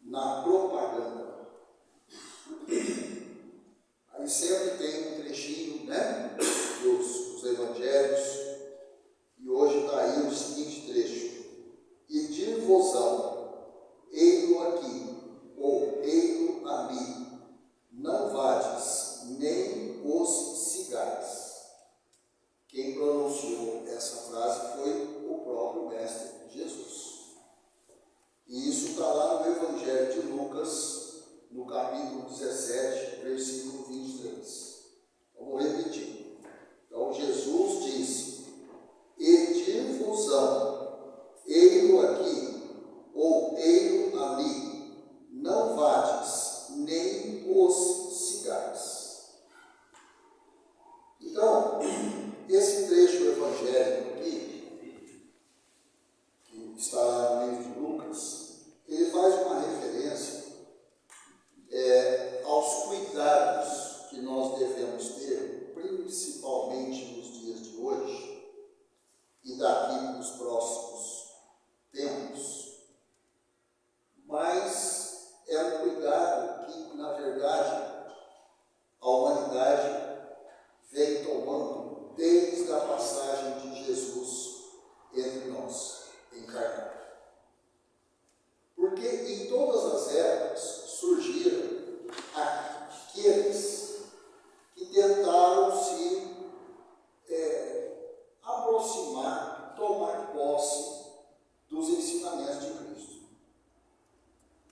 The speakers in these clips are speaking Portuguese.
na propaganda. Aí sempre tem um trechinho, né, dos evangelhos, e hoje está aí o seguinte trecho: e dir-vos-ão, ei-lo aqui, ou ei-lo ali, não vades, nem os sigais. Quem pronunciou essa frase foi o próprio Mestre Jesus. E isso está lá no Evangelho de Lucas, no capítulo 17, versículo 23. Eu vou repetir. Então, Jesus disse: e dir-vos-ão, ei-lo aqui, ou ei-lo ali, não vades, nem os sigais. Então, esse trecho evangélico aqui, que está lá no livro de Lucas, ele faz uma referência aos cuidados que nós devemos ter, principalmente nos dias de hoje e daqui nos próximos tempos. Mas é um cuidado que, na verdade, a humanidade vem tomando desde a passagem de Jesus entre nós, encarnado. Porque em todas as épocas surgiram aqueles que tentaram se aproximar, tomar posse dos ensinamentos de Cristo.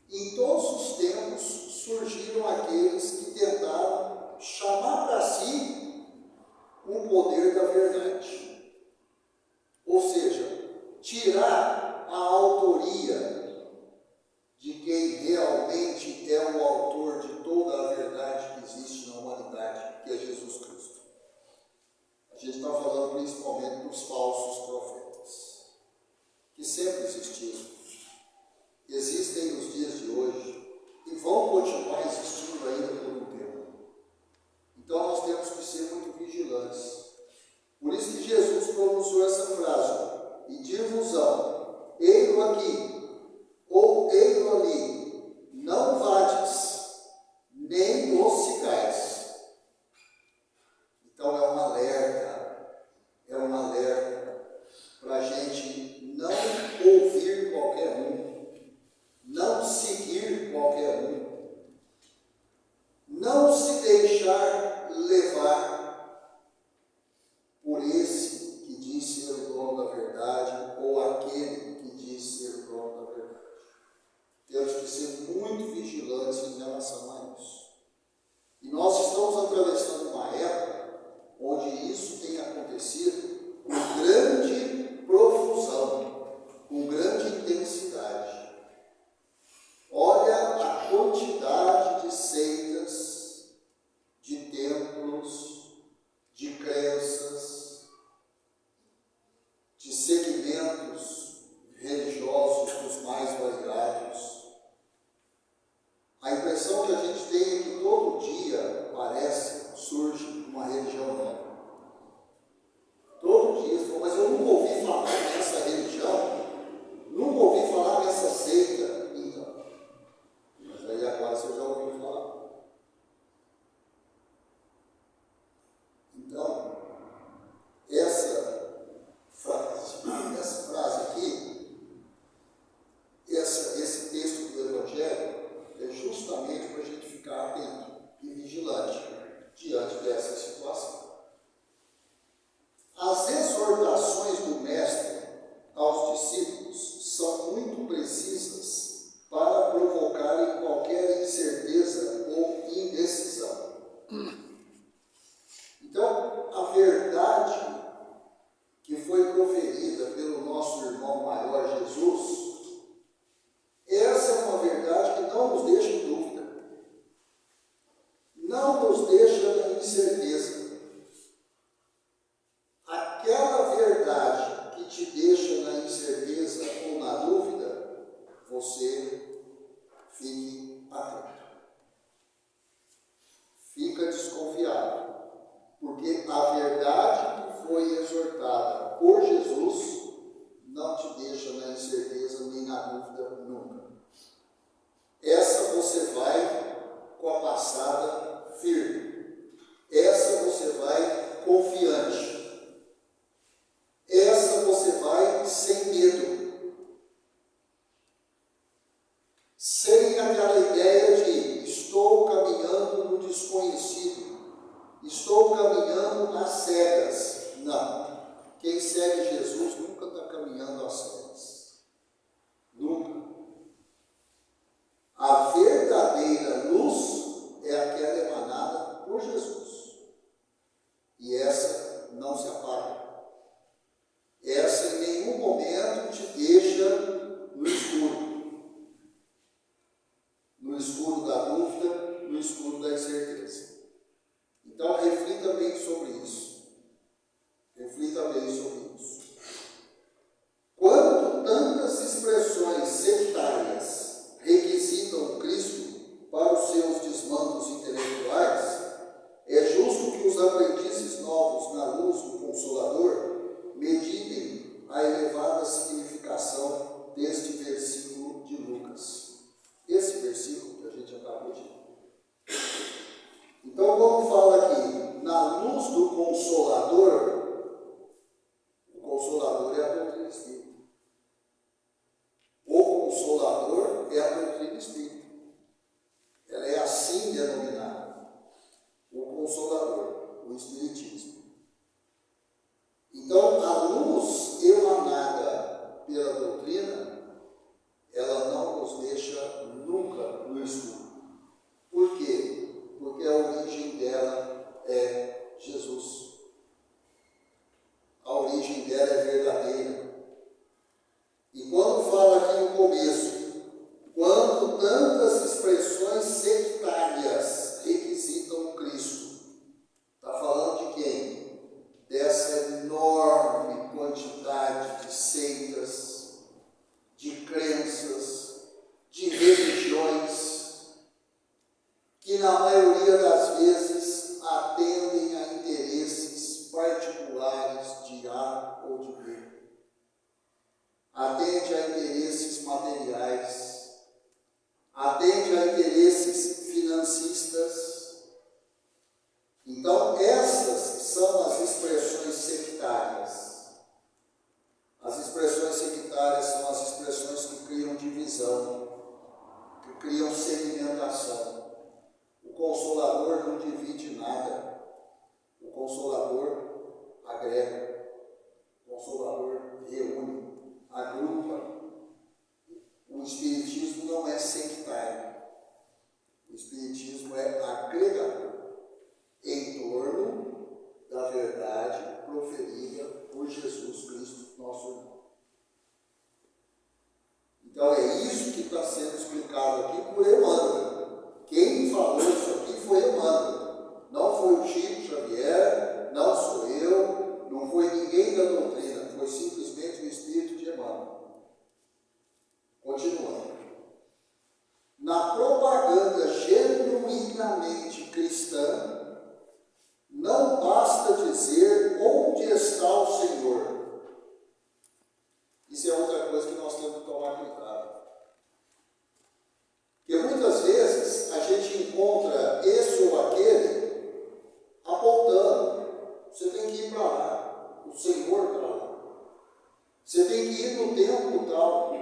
Em todos os tempos surgiram aqueles que tentaram chamar para si o poder da verdade. Ou seja, tirar a autoria de quem realmente é o autor de toda a verdade que existe na humanidade, que é Jesus Cristo. A gente está falando principalmente dos falsos profetas, que sempre existiram, existem nos dias de hoje e vão continuar existindo ainda por um tempo. Então nós temos que ser muito vigilantes. Por isso que Jesus pronunciou essa frase: e dir-vos-ão, ei-lo aqui, ou ei-lo ali, não vades, nem os sigais. Então é um alerta para a gente não ouvir qualquer um, não seguir qualquer um, não se deixar levar por esse que diz ser o dono da verdade ou aquele que diz ser o dono da verdade. Temos que ser muito vigilantes em relação a isso. E nós estamos atravessando uma época onde isso tem acontecido com grande profusão, com grande intensidade. Olha a quantidade de seitas, de templos, de crenças, de segmentos religiosos dos mais variados. A impressão que a gente tem é que todo dia, surge uma religião nova. Todo dia, mas eu nunca ouvi falar nessa religião, nunca ouvi falar nessa seita. Então, mas aí agora você já ouviu falar. Então, essa frase aqui, esse texto do Evangelho, é justamente para a gente ficar atento e vigilante diante dessa situação. As exortações do Mestre aos discípulos são muito precisas para provocarem qualquer incerteza ou indecisão. Então, a verdade que foi proferida pelo nosso irmão maior Jesus, essa é uma verdade que não nos deixa em dúvida, não nos deixa na incerteza. Aquela verdade que te deixa na incerteza ou na dúvida, você fique atento. Fica desconfiado, porque a verdade que foi exortada por Jesus não te deixa na incerteza nem na dúvida nunca. sem aquela ideia de estou caminhando no desconhecido, estou caminhando às cegas. Não. Quem segue Jesus nunca está caminhando às cegas. Nunca. A verdadeira luz é aquela emanada por Jesus. E essa não se apaga. Essa em nenhum momento te deixa no escuro. No escuro da dúvida, no escuro da incerteza. Então, reflita bem sobre isso. Reflita bem sobre isso. Quando tantas expressões sectárias requisitam Cristo para os seus desmandos intelectuais, é justo que os aprendizes novos na luz do Consolador meditem a elevada significação deste versículo de Lucas. Esse versículo que a gente acabou de ler. Então, como fala aqui, na luz do Consolador, o Consolador é a doutrina espírita. O Consolador é a doutrina espírita. Ela é assim denominada. O Consolador, o Espiritismo. Então, a luz emanada pela doutrina, ela não nos deixa nunca no escuro. Por quê? Porque a origem dela é Jesus. A origem dela é verdadeira. E quando fala aqui no começo, quando tantas expressões sectárias requisitam Cristo, está falando de quem? Dessa enorme quantidade de seitas, de crenças, de religiões, que na maioria das vezes atendem a interesses particulares de A ou de B. Atende a interesses materiais, atende a interesses financistas. Então, essas são as expressões sectárias. As expressões sectárias são as expressões que criam divisão, que criam segmentação. O Consolador não divide nada. O Consolador agrega. O Consolador reúne, agrupa. O Espiritismo não é sectário. O Espiritismo é agregador em torno da verdade proferida por Jesus Cristo, nosso irmão. Então é isso que está sendo explicado aqui por Emmanuel. Quem falou isso aqui foi Emmanuel. Não foi o Chico Xavier, não sou eu, não foi ninguém da doutrina, foi simplesmente o Espírito de Emmanuel. Continuando. Na propaganda genuinamente cristã, não basta dizer onde está o Senhor. Isso é outra coisa que nós temos que tomar cuidado. Porque muitas vezes a gente encontra esse ou aquele apontando. Você tem que ir para lá. O Senhor está lá. Você tem que ir no templo tal.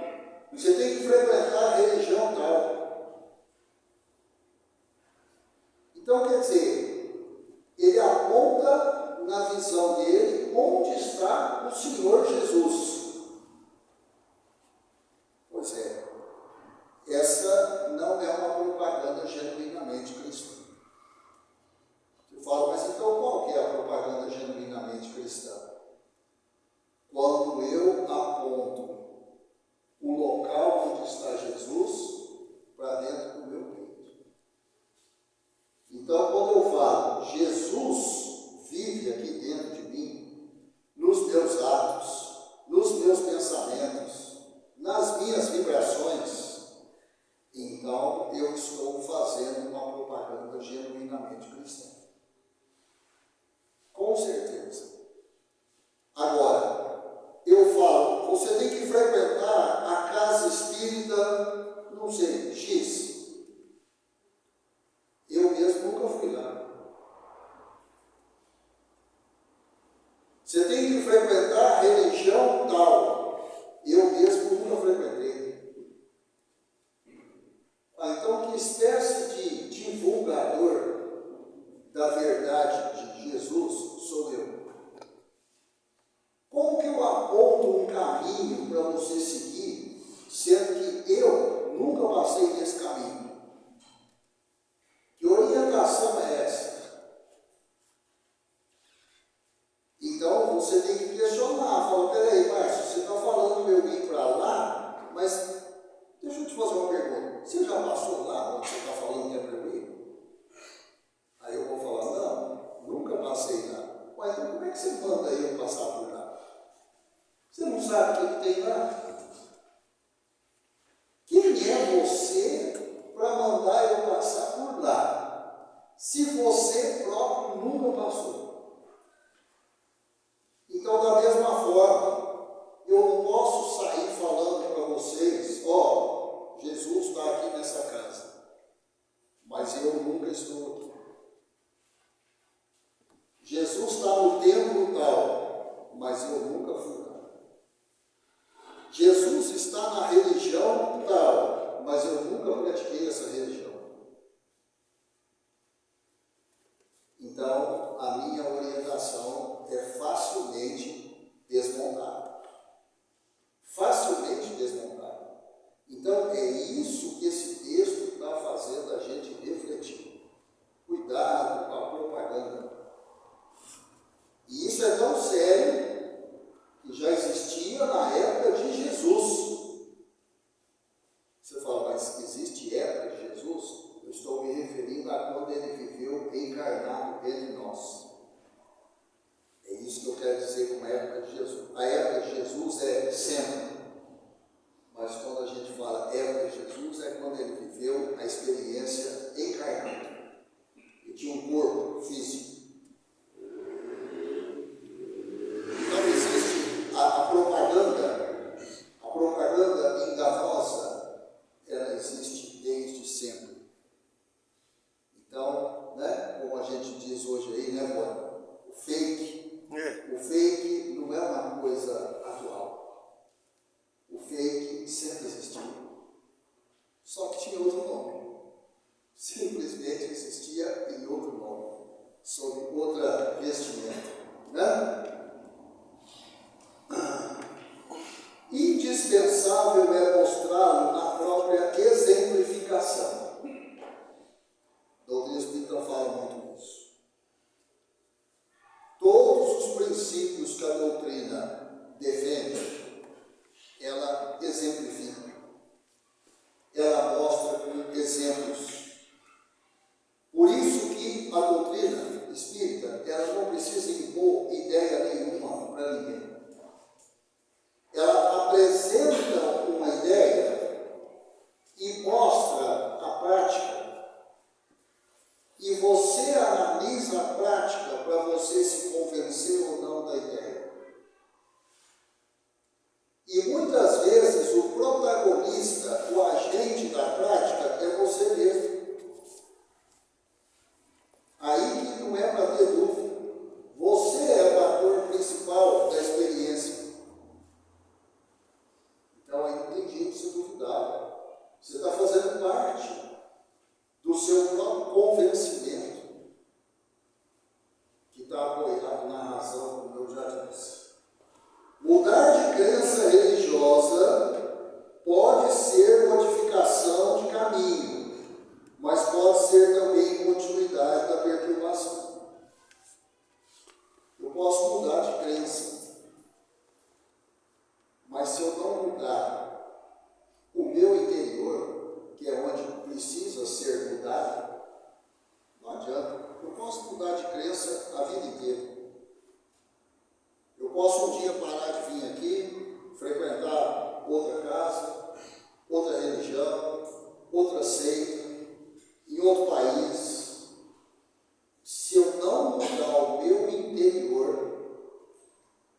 Você tem que frequentar a religião tal. Então, quer dizer, ele aponta na visão dele onde está o Senhor Jesus. Pois é, essa não é uma propaganda genuinamente cristã. Você fala, mas então qual que é a propaganda genuinamente cristã? Quando eu aponto o local onde está Jesus para dentro do meu peito. Então, quando eu falo, Jesus vive aqui dentro de mim, nos meus atos, nos meus pensamentos, nas minhas vibrações, então eu estou fazendo uma propaganda genuinamente cristã. Com certeza. Agora, eu falo, você tem que frequentar a casa espírita, não sei, X. Eu mesmo nunca fui lá. Você tem que frequentar a religião tal. Eu mesmo nunca frequentei. Então, que espécie de divulgador da verdade de Jesus sou eu? Como que eu aponto um caminho para você seguir, sendo que eu nunca passei nesse caminho? Que orientação é essa? Então, você tem que questionar, fala, peraí, Márcio, você está falando para eu ir para lá, mas deixa eu te fazer uma pergunta. Você já passou lá onde você está falando que é para eu ir? Aí eu vou falar, não, nunca passei lá. Ué, então como é que você manda eu passar por lá? Você não sabe o que tem lá? Quem é você para mandar eu passar por lá, se você próprio nunca passou? Então, da mesma forma, eu não posso sair falando para vocês, ó, Jesus está aqui nessa casa, mas eu nunca estou aqui. Jesus está no templo tal, mas eu nunca fui lá. Jesus está na religião tal, mas eu nunca pratiquei essa religião. Então, a minha orientação é facilmente desmontada. Facilmente desmontada. Então, é isso que esse texto está fazendo a gente refletir. Cuidado com a propaganda. E isso é tão sério que já existia na época de Jesus. Você fala, mas existe época de Jesus? Eu estou me referindo a quando ele viveu encarnado entre nós. É isso que eu quero dizer com a época de Jesus. A época de Jesus é sempre. Mas quando a gente fala época de Jesus, é quando ele viveu a experiência encarnada. Ele tinha um corpo físico. Então existe a propaganda enganosa, ela existe desde sempre. Então, né, como a gente diz hoje aí, né, mano? O fake não é uma coisa atual. O fake sempre existiu. Só que tinha outro nome. Simplesmente existia em outro nome, sob outra vestimenta. Né? Indispensável é mostrá-lo na própria exemplificação. A doutrina espírita fala muito disso. Todos os princípios que a doutrina defende, ela exemplifica. Ela mostra com exemplos. Por isso que a doutrina espírita, ela não precisa impor ideia nenhuma para ninguém. Ela apresenta uma ideia e mostra a prática. E você analisa a prática para você se convencer ou não da ideia. E muitas vezes o protagonista, o agente da prática é você mesmo. Aí que não é para ter dúvida. Você é o ator principal da experiência. Então aí não tem jeito de se duvidar. Você está fazendo parte do seu próprio convencimento, que está apoiado na razão, como eu já disse. Mudar de crença religiosa pode ser modificação de caminho, mas pode ser também continuidade da perturbação. Eu posso mudar de crença, mas se eu não mudar o meu interior, que é onde precisa ser mudado, não adianta. Eu posso mudar de crença a vida inteira. Eu posso um dia parar de vir aqui, frequentar outra casa, outra religião, outra seita, em outro país. Se eu não mudar o meu interior,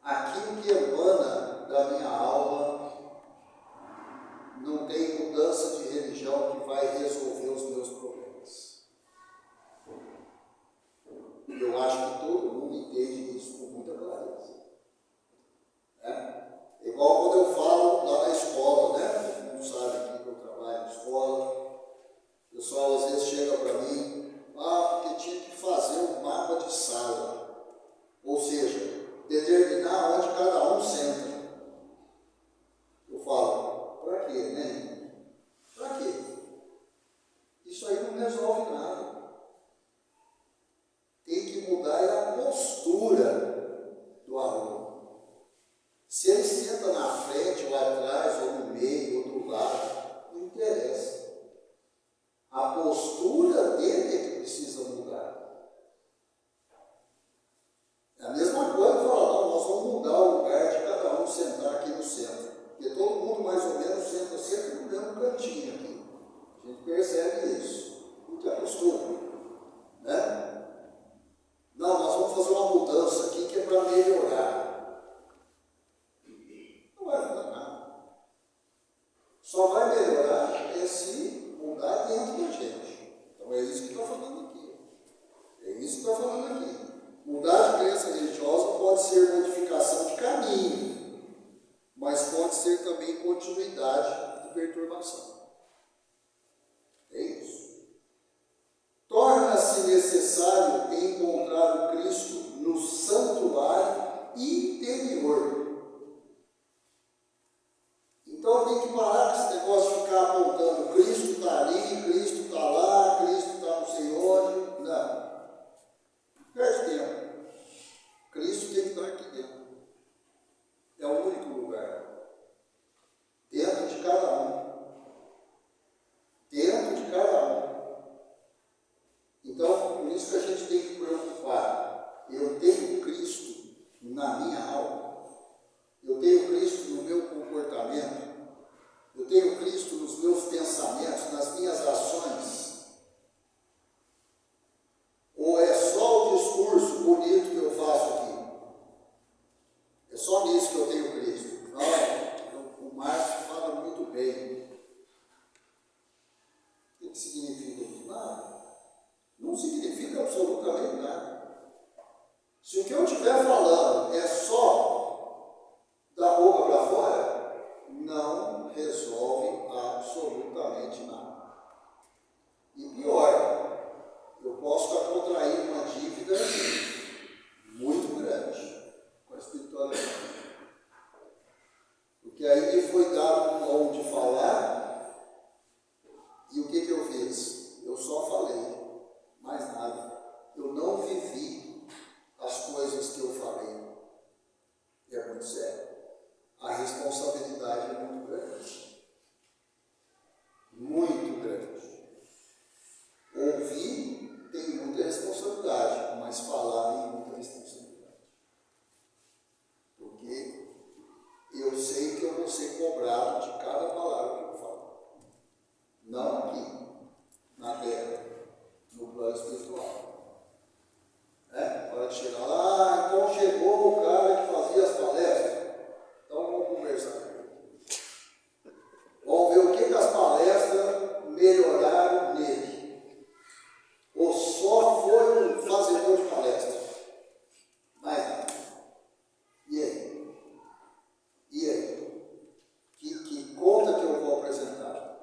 aquilo que emana da minha alma, não tem mudança de religião que vai resolver os meus problemas. Eu acho que todo mundo entende isso com muita clareza. É igual quando eu falo lá na escola, né? Todo mundo sabe aqui que eu trabalho na escola. A gente percebe isso, porque é costume, né? Não, nós vamos fazer uma mudança aqui que é para melhorar. Não vai mudar nada. Só vai melhorar se mudar dentro da gente. Então é isso que está falando aqui. É isso que está falando aqui. Mudar de crença religiosa pode ser modificação de caminho, mas pode ser também continuidade de perturbação. É isso. Torna-se necessário encontrar o Cristo no santuário interior. Então tem que parar com esse negócio de ficar apontando Cristo está ali, Cristo está lá, Cristo está no Senhor. Não. Perde tempo. Cristo tem que estar aqui dentro. É o único lugar. Dentro de cada um. Dentro de cada um. Então, por isso que a gente tem que preocupar. Eu tenho Cristo na minha alma. Eu tenho Cristo no meu comportamento. Eu tenho Cristo nos meus pensamentos, nas minhas ações. Ou é só o discurso bonito que eu faço aqui? É só nisso que eu tenho Cristo. Não, o Márcio fala muito bem. O que significa isso? Nada. Não significa absolutamente nada. Se o que eu estiver falando é só da boca para fora, não resolve absolutamente nada. E pior, eu posso estar contraindo uma dívida muito grande com a espiritualidade. Porque aí me foi dado o dom de falar, e o que eu fiz? Eu só falei, mais nada. Eu não vivi as coisas que eu falei. E é muito sério. A responsabilidade é muito grande. Muito grande. Ouvir tem muita responsabilidade, mas falar tem muita responsabilidade. Porque eu sei que eu vou ser cobrado de cada palavra que eu falo. Não aqui, na terra, no plano espiritual. Para chegar lá, então chegou o cara que fazia as palestras. Então vamos conversar. Vamos ver o que as palestras melhoraram nele. Ou só foi um fazedor de palestra. Mais nada. E aí? E aí? Que conta que eu vou apresentar?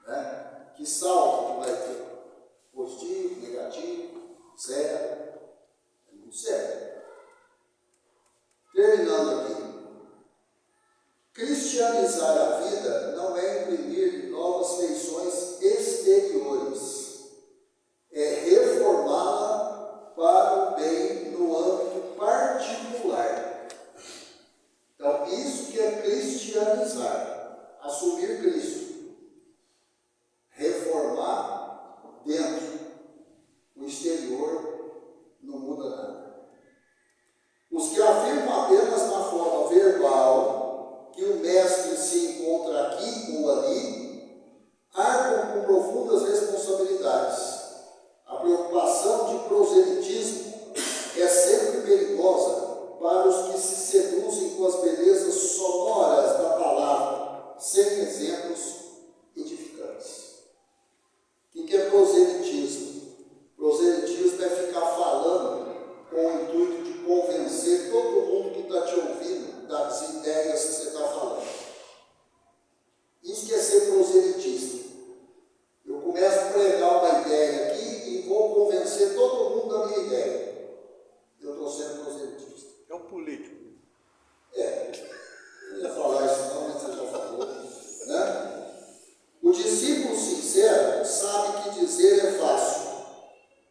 Né? Que salto que vai ter? Positivo, negativo, zero. É muito sério. Terminando aqui. Cristianizar a vida não é imprimir novas feições exteriores, é reformá-la para o bem no âmbito particular. Então, isso que é cristianizar, assumir Cristo, reformar dentro, o exterior não muda nada. Os que afirmam apenas na forma verbal que o mestre se encontra aqui ou ali, arcam com profundas responsabilidades. A preocupação de proselitismo é sempre perigosa para os que se seduzem com as belezas sonoras da palavra, sem exemplos edificantes. O que é proselitismo? Proselitismo é ficar falando com o intuito de convencer todo mundo que está te ouvindo das ideias que você está falando. Isso que é ser proselitista. Eu começo a pregar uma ideia aqui e vou convencer todo mundo da minha ideia. Eu estou sendo proselitista. É um político. Não ia falar isso não, mas você já falou. Né? O discípulo sincero sabe que dizer é fácil,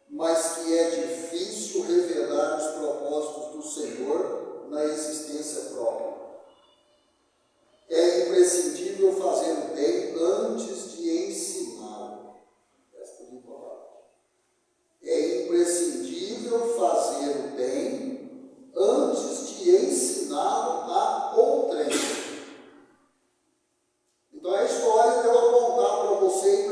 mas que é difícil revelar os propósitos do Senhor na existência própria. É imprescindível fazer o bem antes de ensiná-lo. Essa é a palavra. É imprescindível fazer o bem antes de ensiná-lo a outrem. Então é a história que eu vou contar para você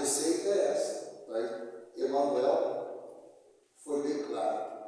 receita é essa. Tá? Emanuel foi bem claro.